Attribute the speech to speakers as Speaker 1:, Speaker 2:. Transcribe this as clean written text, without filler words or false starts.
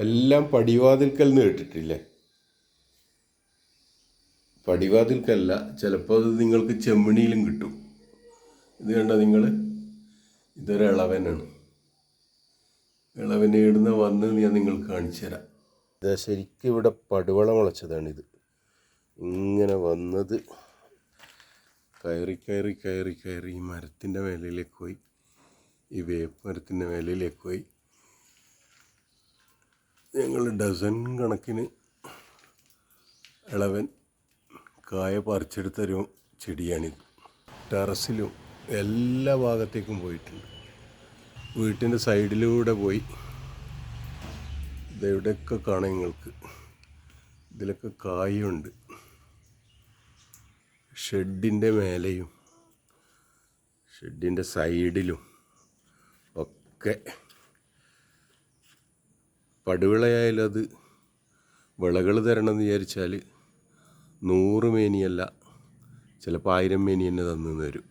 Speaker 1: എല്ലാം പടിവാതിൽക്കൽ നിന്ന് കേട്ടിട്ടില്ലേ? പടിവാതിൽക്കല്ല, ചിലപ്പോൾ അത് നിങ്ങൾക്ക് ചെമ്മണിയിലും കിട്ടും. ഇത് കണ്ട നിങ്ങൾ, ഇതൊരു ഇളവനാണ്. ഇളവനെ ഇടുന്ന വന്ന് ഞാൻ നിങ്ങൾക്ക് കാണിച്ചു തരാം. ഇത് ശരിക്കും ഇവിടെ പടുവള മുളച്ചതാണിത്. ഇങ്ങനെ വന്നത് കയറി കയറി കയറി കയറി ഈ മരത്തിൻ്റെ മേലയിലേക്ക് പോയി, ഈ വേപ്പ് മരത്തിൻ്റെ മേലയിലേക്ക് പോയി. ഞങ്ങൾ ഡസൻ കണക്കിന് ഇളവൻ കായ പറിച്ചെടുത്തൊരു ചെടിയാണിത്. ടെറസിലും എല്ലാ ഭാഗത്തേക്കും പോയിട്ടുണ്ട്. വീട്ടിൻ്റെ സൈഡിലൂടെ പോയി. ഇതെവിടെയൊക്കെ കാണാം നിങ്ങൾക്ക്. ഇതിലൊക്കെ കായുണ്ട്. ഷെഡിൻ്റെ മേലെയും ഷെഡിൻ്റെ സൈഡിലും ഒക്കെ. പടുവിളയായാലും അത് വിളകൾ തരണമെന്ന് വിചാരിച്ചാൽ 100 മേനിയല്ല, ചിലപ്പോൾ 1000 മേനി തന്നെ തന്നു തരും.